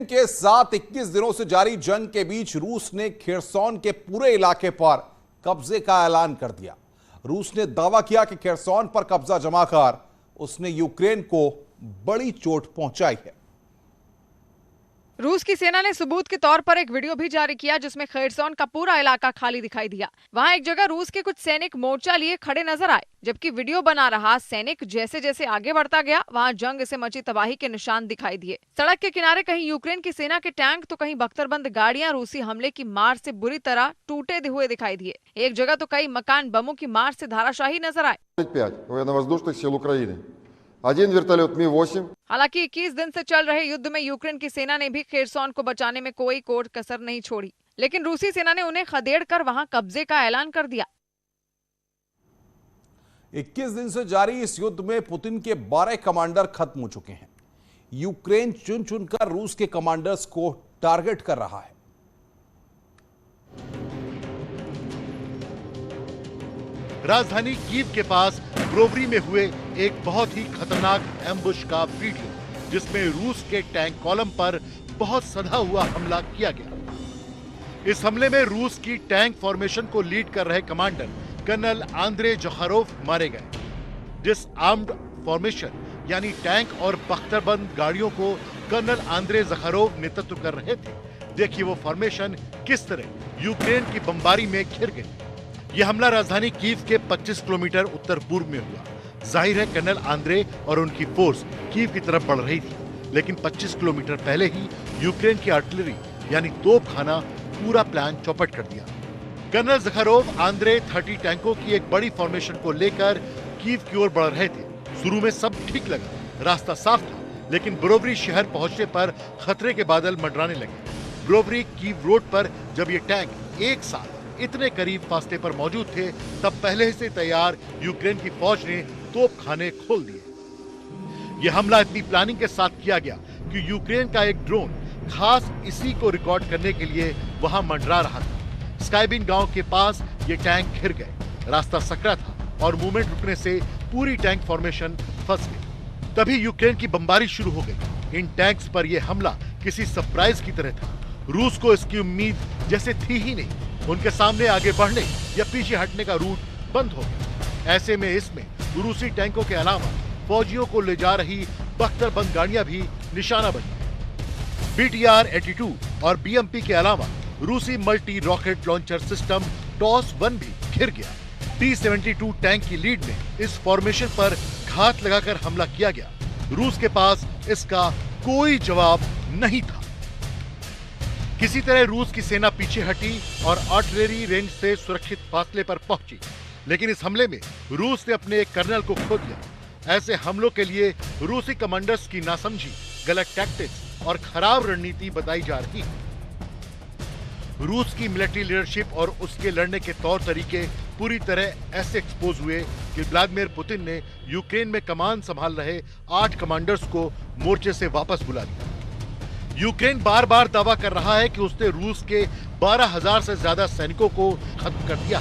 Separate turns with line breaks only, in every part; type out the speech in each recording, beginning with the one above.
के साथ 21 दिनों से जारी जंग के बीच रूस ने खेरसोन के पूरे इलाके पर कब्जे का ऐलान कर दिया। रूस ने दावा किया कि खेरसोन पर कब्जा जमा कर उसने यूक्रेन को बड़ी चोट पहुंचाई है।
रूस की सेना ने सबूत के तौर पर एक वीडियो भी जारी किया जिसमें खेरसोन का पूरा इलाका खाली दिखाई दिया। वहां एक जगह रूस के कुछ सैनिक मोर्चा लिए खड़े नजर आए। जबकि वीडियो बना रहा सैनिक जैसे जैसे आगे बढ़ता गया, वहां जंग से मची तबाही के निशान दिखाई दिए। सड़क के किनारे कहीं यूक्रेन की सेना के टैंक तो कहीं बख्तरबंद गाड़ियां रूसी हमले की मार से बुरी तरह टूटे हुए दिखाई दिए। एक जगह तो कई मकान बमों की मार से धाराशाही नजर आए। हालांकि 21 दिन से चल रहे युद्ध में यूक्रेन की सेना ने भी खेरसोन को बचाने में कोई कोर कसर नहीं छोड़ी, लेकिन रूसी सेना ने उन्हें खदेड़ कर वहां कब्जे का ऐलान कर दिया।
21 दिन से जारी इस युद्ध में पुतिन के 12 कमांडर खत्म हो चुके हैं। यूक्रेन चुन चुनकर रूस के कमांडर्स को टारगेट कर रहा है।
राजधानी कीव के पास ब्रोवरी में हुए एक बहुत ही खतरनाक एम्बुश का वीडियो, जिसमें रूस के टैंक कॉलम पर बहुत सधा हुआ हमला किया गया। इस हमले में रूस की टैंक फॉर्मेशन को लीड कर रहे कमांडर कर्नल आंद्रे जखारोव मारे गए। जिस आर्म्ड फॉर्मेशन यानी टैंक और बख्तरबंद गाड़ियों को कर्नल आंद्रे जखारोव नेतृत्व कर रहे थे, देखिए वो फॉर्मेशन किस तरह यूक्रेन की बमबारी में घिर गई। यह हमला राजधानी कीव के 25 किलोमीटर उत्तर पूर्व में हुआ। जाहिर है कर्नल आंद्रे और उनकी फोर्स कीव की तरफ बढ़ रही थी, लेकिन 25 किलोमीटर पहले ही यूक्रेन की आर्टिलरी यानी तोपखाना पूरा प्लान चौपट कर दिया। कर्नल जखारोव आंद्रे 30 टैंकों की एक बड़ी फॉर्मेशन को लेकर कीव की ओर बढ़ रहे थे। शुरू में सब ठीक लगा, रास्ता साफ था, लेकिन ब्रोवरी शहर पहुंचने पर खतरे के बादल मंडराने लगे। ब्रोवरी कीव रोड पर जब ये टैंक एक साथ इतने करीब फासले पर मौजूद थे, तब पहले से तैयार यूक्रेन की फौज ने तोपखाने खोल दिए। यह हमला इतनी प्लानिंग के साथ किया गया कि यूक्रेन का एक ड्रोन खास इसी को रिकॉर्ड करने के लिए वहां मंडरा रहा था। स्काईबिन गांव के पास ये टैंक घिर गए। रास्ता सकरा था और मूवमेंट रुकने से पूरी टैंक फॉर्मेशन फंस गई। तभी यूक्रेन की बमबारी शुरू हो गई। इन टैंक्स पर यह हमला किसी सरप्राइज की तरह था। रूस को इसकी उम्मीद जैसे थी ही नहीं। उनके सामने आगे बढ़ने या पीछे हटने का रूट बंद हो गया। ऐसे में इसमें रूसी टैंकों के अलावा फौजियों को ले जा रही बख्तरबंद गाड़ियां भी निशाना बनी। BTR-82 और BMP के अलावा रूसी multi rocket launcher system TOS-1 भी घिर गया। T-72 टैंक की लीड में इस फॉर्मेशन पर घात लगाकर हमला किया गया। रूस के पास इसका कोई जवाब नहीं था। किसी तरह रूस की सेना पीछे हटी और आर्टिलरी रेंज से सुरक्षित फासले पर पहुंची, लेकिन इस हमले में रूस ने अपने एक कर्नल को खो दिया। ऐसे हमलों के लिए रूसी कमांडर्स की नासमझी, गलत टैक्टिक्स और खराब रणनीति बताई जा रही है। रूस की मिलिट्री लीडरशिप और उसके लड़ने के तौर तरीके पूरी तरह ऐसे एक्सपोज हुए कि व्लादिमीर पुतिन ने यूक्रेन में कमान संभाल रहे 8 कमांडर्स को मोर्चे से वापस बुला लिया। यूक्रेन बार बार दावा कर रहा है कि उसने रूस के 12,000 से ज्यादा सैनिकों को खत्म कर दिया,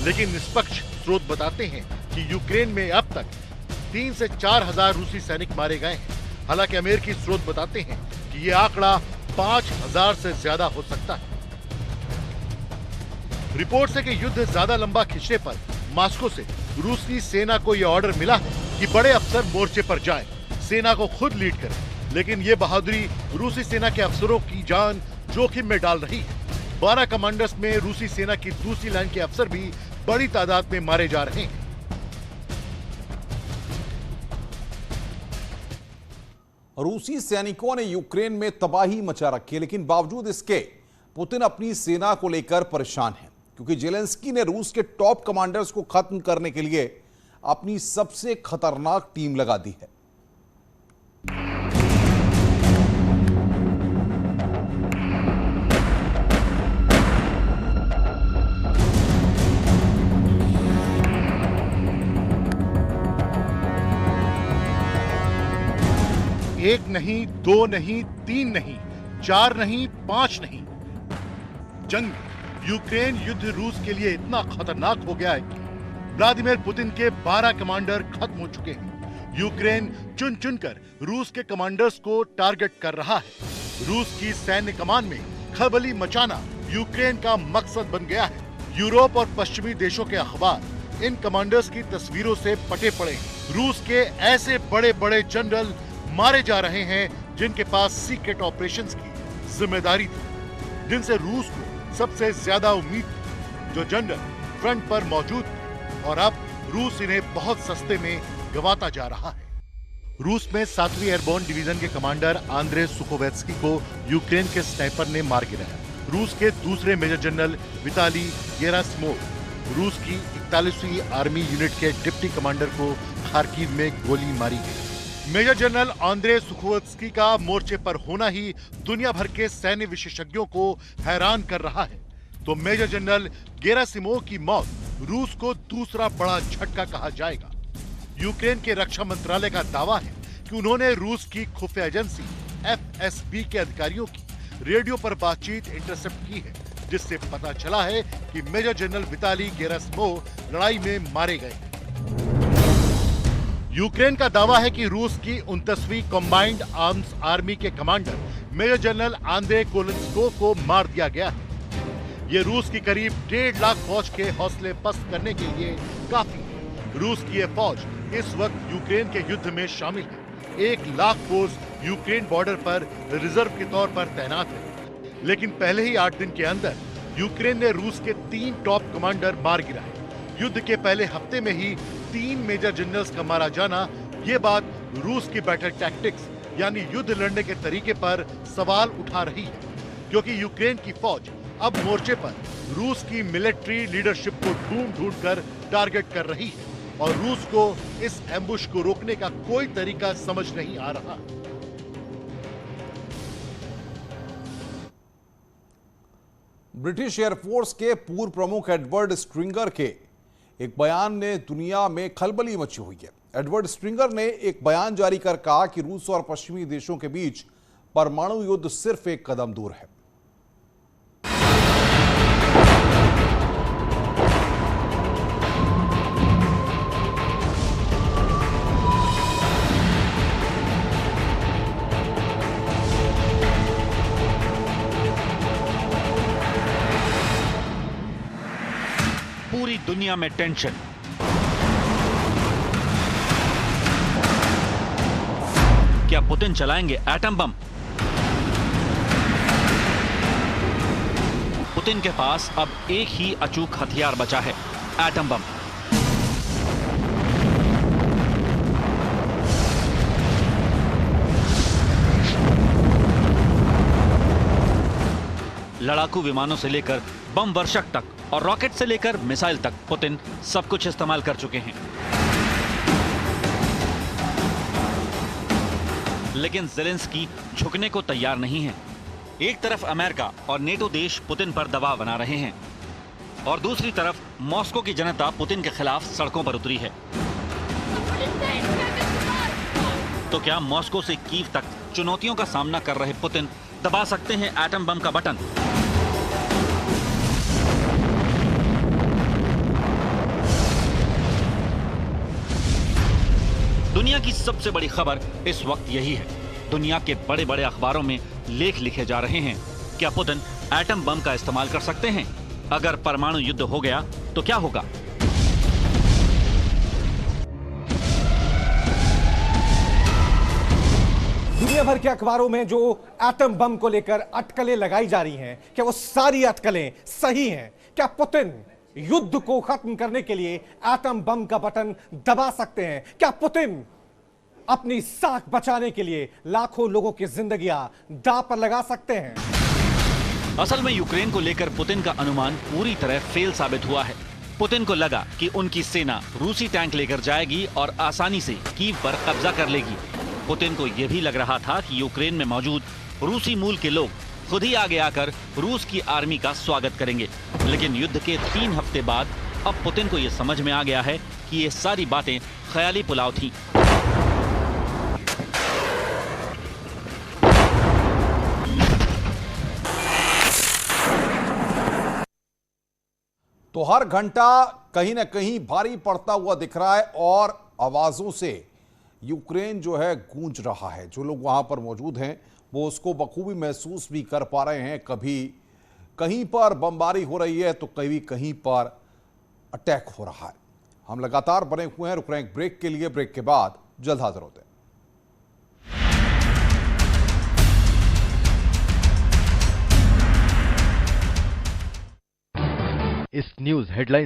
लेकिन निष्पक्ष स्रोत बताते हैं कि यूक्रेन में अब तक 3 से 4,000 रूसी सैनिक मारे गए हैं। हालांकि अमेरिकी स्रोत बताते हैं कि यह आंकड़ा 5,000 से ज्यादा हो सकता है। रिपोर्ट है कि युद्ध ज्यादा लंबा खिंचने पर मॉस्को से रूसी सेना को यह ऑर्डर मिला है कि बड़े अफसर मोर्चे पर जाएं, सेना को खुद लीड करें। लेकिन ये बहादुरी रूसी सेना के अफसरों की जान जोखिम में डाल रही है। 12 कमांडर्स में रूसी सेना की दूसरी लाइन के अफसर भी बड़ी तादाद में मारे जा रहे हैं।
रूसी सैनिकों ने यूक्रेन में तबाही मचा रखी है, लेकिन बावजूद इसके पुतिन अपनी सेना को लेकर परेशान है, क्योंकि जेलेंस्की ने रूस के टॉप कमांडर्स को खत्म करने के लिए अपनी सबसे खतरनाक टीम लगा दी है।
एक नहीं, दो नहीं, 3 नहीं, 4 नहीं, 5 नहीं। जंग यूक्रेन युद्ध रूस के लिए इतना खतरनाक हो गया है कि व्लादिमीर पुतिन के 12 कमांडर खत्म हो चुके हैं। यूक्रेन चुन चुनकर रूस के कमांडर्स को टारगेट कर रहा है। रूस की सैन्य कमान में खलबली मचाना यूक्रेन का मकसद बन गया है। यूरोप और पश्चिमी देशों के अखबार इन कमांडर्स की तस्वीरों से पटे पड़े हैं। रूस के ऐसे बड़े बड़े जनरल मारे जा रहे हैं जिनके पास सीक्रेट ऑपरेशंस की जिम्मेदारी थी, जिनसे रूस को सबसे ज्यादा उम्मीद थी, जो जनरल फ्रंट पर मौजूद थे, और अब रूस इन्हें बहुत सस्ते में गंवाता जा रहा है। रूस में 7वीं एयरबोर्न डिवीजन के कमांडर आंद्रे सुखोवेत्स्की को यूक्रेन के स्नाइपर ने मार गिराया। रूस के दूसरे मेजर जनरल विताली गेरासिमोव, रूस की 41वीं आर्मी यूनिट के डिप्टी कमांडर को खार्किव में गोली मारी गई। मेजर जनरल आंद्रे सुखोवेत्स्की का मोर्चे पर होना ही दुनिया भर के सैन्य विशेषज्ञों को हैरान कर रहा है, तो मेजर जनरल गेरासिमोव की मौत रूस को दूसरा बड़ा झटका कहा जाएगा। यूक्रेन के रक्षा मंत्रालय का दावा है कि उन्होंने रूस की खुफिया एजेंसी FSB के अधिकारियों की रेडियो पर बातचीत इंटरसेप्ट की है, जिससे पता चला है कि मेजर जनरल विताली गेरासिमोव लड़ाई में मारे गए हैं। यूक्रेन का दावा है कि रूस की 29वीं कॉम्बाइंड आर्म्स आर्मी के कमांडर मेजर जनरल आंद्रे कोलेंस्को को मार दिया गया है। ये रूस की करीब 1.5 लाख फौज के हौसले पस्त करने के लिए काफी है। रूस की यह फौज इस वक्त यूक्रेन के युद्ध में शामिल है। 1 लाख फोर्स यूक्रेन बॉर्डर पर रिजर्व के तौर पर तैनात है, लेकिन पहले ही 8 दिन के अंदर यूक्रेन ने रूस के 3 टॉप कमांडर मार गिराए। युद्ध के पहले हफ्ते में ही 3 मेजर जनरल्स का मारा जाना, ये बात रूस की बैटल टैक्टिक्स यानी युद्ध लड़ने के तरीके पर सवाल उठा रही है, क्योंकि यूक्रेन की फौज अब मोर्चे पर रूस की मिलिट्री लीडरशिप को ढूंढ कर टारगेट कर रही है और रूस को इस एम्बुश को रोकने का कोई तरीका समझ नहीं आ रहा।
ब्रिटिश एयरफोर्स के पूर्व प्रमुख एडवर्ड स्ट्रिंगर के एक बयान ने दुनिया में खलबली मची हुई है। एडवर्ड स्ट्रिंगर ने एक बयान जारी कर कहा कि रूस और पश्चिमी देशों के बीच परमाणु युद्ध सिर्फ एक कदम दूर है।
पूरी दुनिया में टेंशन, क्या पुतिन चलाएंगे एटम बम? पुतिन के पास अब एक ही अचूक हथियार बचा है, एटम बम। लड़ाकू विमानों से लेकर बम वर्षक तक और रॉकेट से लेकर मिसाइल तक पुतिन सब कुछ इस्तेमाल कर चुके हैं। लेकिन ज़ेलेंस्की झुकने को तैयार नहीं है। एक तरफ अमेरिका और नेटो देश पुतिन पर दबाव बना रहे हैं और दूसरी तरफ मॉस्को की जनता पुतिन के खिलाफ सड़कों पर उतरी है। तो क्या मॉस्को से कीव तक चुनौतियों का सामना कर रहे पुतिन दबा सकते हैं एटम बम का बटन? दुनिया की सबसे बड़ी खबर इस वक्त यही है। दुनिया के बड़े बड़े अखबारों में लेख लिखे जा रहे हैं, क्या पुतिन एटम बम का इस्तेमाल कर सकते हैं? अगर परमाणु युद्ध हो गया तो क्या होगा?
दुनिया भर के अखबारों में जो एटम बम को लेकर अटकलें लगाई जा रही हैं, क्या वो सारी अटकलें सही हैं? क्या पुतिन युद्ध को खत्म करने के लिए एटम बम का बटन दबा सकते हैं? क्या पुतिन अपनी साख बचाने के लिए लाखों लोगों की जिंदगियां दांव पर लगा सकते हैं?
असल में यूक्रेन को लेकर पुतिन का अनुमान पूरी तरह फेल साबित हुआ है। पुतिन को लगा कि उनकी सेना रूसी टैंक लेकर जाएगी और आसानी से कीव पर कब्जा कर लेगी। पुतिन को यह भी लग रहा था कि यूक्रेन में मौजूद रूसी मूल के लोग खुद ही आगे आकर रूस की आर्मी का स्वागत करेंगे। लेकिन युद्ध के 3 हफ्ते बाद अब पुतिन को यह समझ में आ गया है कि ये सारी बातें ख्याली पुलाव थीं।
तो हर घंटा कहीं ना कहीं भारी पड़ता हुआ दिख रहा है और आवाजों से यूक्रेन जो है गूंज रहा है। जो लोग वहां पर मौजूद हैं वो उसको बखूबी महसूस भी कर पा रहे हैं। कभी कहीं पर बमबारी हो रही है तो कभी कहीं पर अटैक हो रहा है। हम लगातार बने हुए हैं, रुक रहे हैं ब्रेक के लिए। ब्रेक के बाद जल्द हाजिर होते हैं।
इस न्यूज हेडलाइन